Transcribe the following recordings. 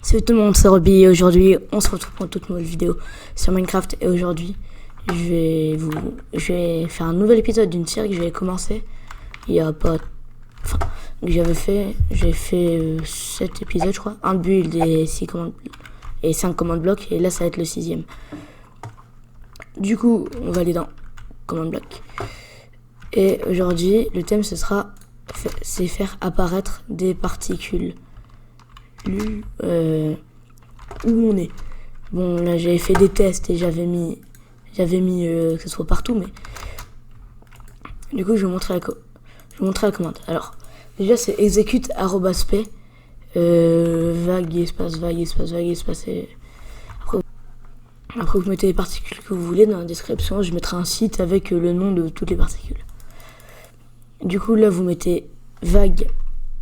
Salut tout le monde, c'est Roby et aujourd'hui on se retrouve pour une toute nouvelle vidéo sur Minecraft. Et aujourd'hui je vais faire un nouvel épisode d'une série que j'avais commencé il y a pas... Enfin, j'ai fait 7 épisodes je crois, un build et 6 commandes et 5 commandes blocs, et là ça va être le 6ème. Du coup on va aller dans commande bloc. Et aujourd'hui le thème c'est faire apparaître des particules. Où on est. Bon, là j'avais fait des tests et j'avais mis que ce soit partout, mais du coup je vais vous montrer la commande. Alors déjà c'est execute @p vague espace et après vous mettez les particules que vous voulez dans la description. Je mettrai un site avec le nom de toutes les particules. Du coup là vous mettez vague.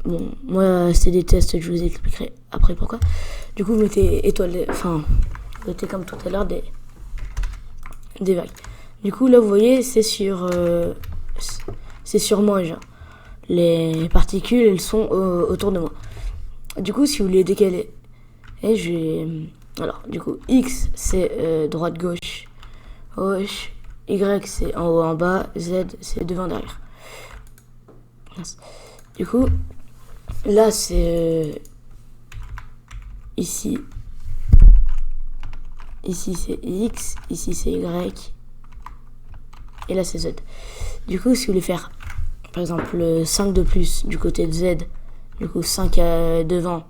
Bon, moi c'est des tests, je vous expliquerai après pourquoi. Du coup vous mettez étoile, enfin vous mettez comme tout à l'heure des vagues. Du coup là vous voyez c'est sur moi déjà. Les particules elles sont autour de moi. Du coup si vous voulez décaler, alors du coup X c'est droite gauche, Y c'est en haut en bas, Z c'est devant derrière. Du coup là c'est ici c'est X, ici c'est Y et là c'est Z. Du coup si vous voulez faire par exemple 5 de plus du côté de Z, du coup 5 devant,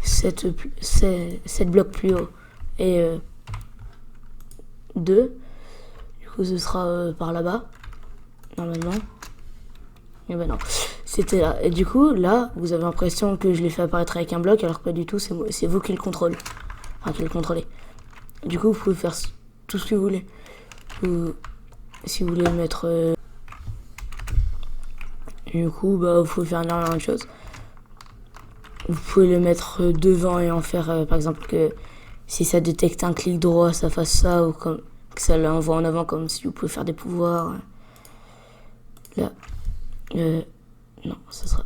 7 blocs plus haut et 2, du coup ce sera par là-bas normalement. Et ben non, c'était là. Et du coup là vous avez l'impression que je l'ai fait apparaître avec un bloc, alors que pas du tout, c'est vous qui le contrôlez. Enfin qui le contrôlez. Du coup vous pouvez faire tout ce que vous voulez. Si vous voulez le mettre du coup bah vous pouvez faire énormément de choses. Vous pouvez le mettre devant et en faire par exemple que si ça détecte un clic droit ça fasse ça, ou comme que ça l'envoie en avant, comme si vous pouvez faire des pouvoirs. Là non, ça sera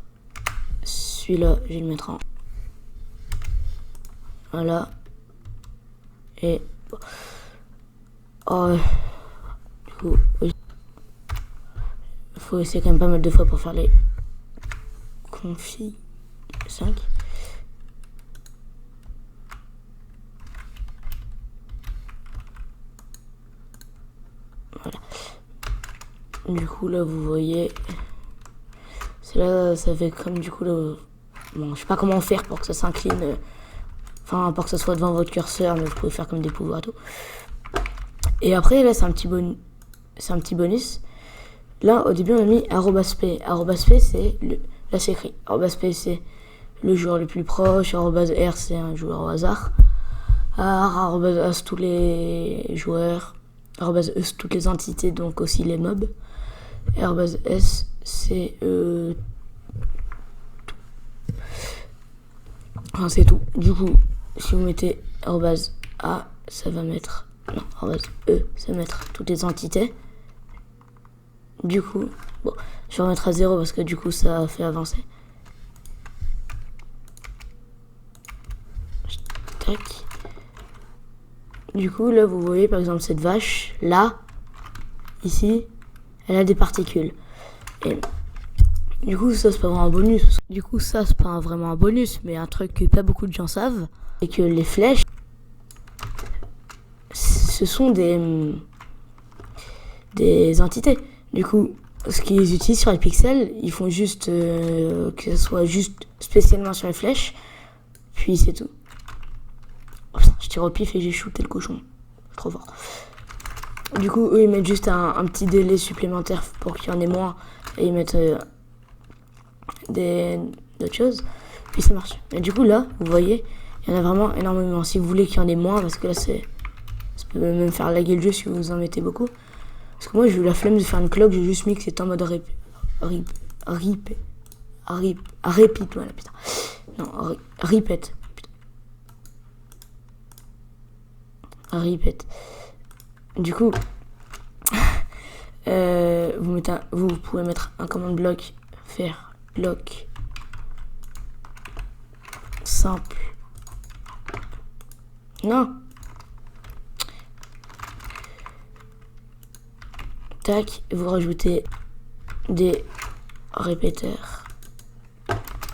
celui-là, je vais le mettre en voilà. Et du coup il faut essayer quand même pas mal de fois pour faire les config 5. Voilà. Du coup là vous voyez, c'est là, ça fait comme du coup là, bon je sais pas comment faire pour que ça s'incline, enfin pour que ça soit devant votre curseur, mais vous pouvez faire comme des pouvoirs et tout. Et après là c'est un petit bonus. Là au début on a mis @p. @p c'est là c'est écrit @p c'est le joueur le plus proche, @r c'est un joueur au hasard, @as tous les joueurs, @es toutes les entités, donc aussi les mobs, @s c'est enfin, c'est tout. Du coup si vous mettez @a ça va mettre, non, @e ça va mettre toutes les entités. Du coup bon je vais remettre à 0 parce que du coup ça fait avancer. Tac. Du coup là vous voyez par exemple cette vache là, ici elle a des particules. Et du coup ça c'est pas vraiment un bonus. Du coup ça c'est pas vraiment un bonus, mais un truc que pas beaucoup de gens savent, c'est que les flèches ce sont des entités. Du coup ce qu'ils utilisent sur les pixels, ils font juste que ce soit juste spécialement sur les flèches, puis c'est tout. Oh, putain, je tire au pif et j'ai shooté le cochon. Trop fort. Du coup eux ils mettent juste un petit délai supplémentaire pour qu'il y en ait moins, et ils mettent d'autres choses, puis ça marche. Et du coup là vous voyez il y en a vraiment énormément. Si vous voulez qu'il y en ait moins, parce que là ça peut même faire laguer le jeu si vous en mettez beaucoup, parce que moi j'ai eu la flemme de faire une cloque, j'ai juste mis que c'était en mode repeat, voilà, putain. Non, repeat. Repeat. Du coup vous pouvez mettre un commande bloc, faire bloc simple Non. Tac, vous rajoutez des répéteurs.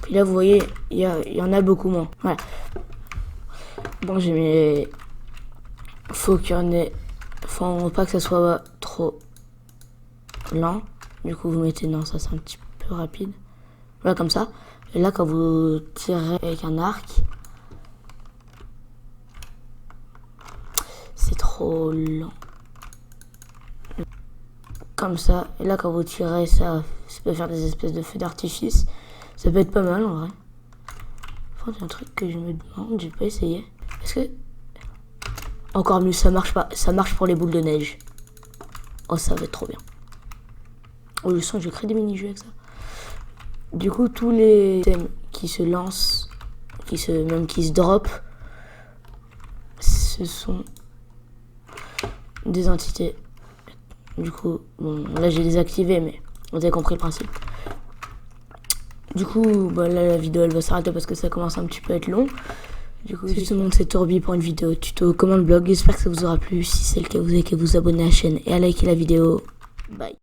Puis là, vous voyez, il y en a beaucoup moins. Voilà. Bon, j'ai mis... Faut qu'il y en ait... Faut pas que ça soit trop lent. Du coup, vous mettez... Non, ça c'est un petit peu rapide. Voilà, comme ça. Et là, quand vous tirez avec un arc... C'est trop lent. Comme ça. Et là, quand vous tirez, ça peut faire des espèces de feux d'artifice. Ça peut être pas mal, en vrai. Enfin, c'est un truc que je me demande. J'ai pas essayé. Est-ce que... Encore mieux, ça marche pas. Ça marche pour les boules de neige. Oh, ça va être trop bien. Oh, je sens que je crée des mini-jeux avec ça. Du coup, tous les thèmes qui se lancent, qui se drop, ce sont des entités. Du coup, bon, là j'ai désactivé, mais vous avez compris le principe. Du coup, bah, là la vidéo elle va s'arrêter parce que ça commence un petit peu à être long. Du coup, je te montre cette Orbi pour une vidéo tuto comment le blog. J'espère que ça vous aura plu. Si c'est le cas, vous avez qu'à vous abonner à la chaîne et à liker la vidéo. Bye.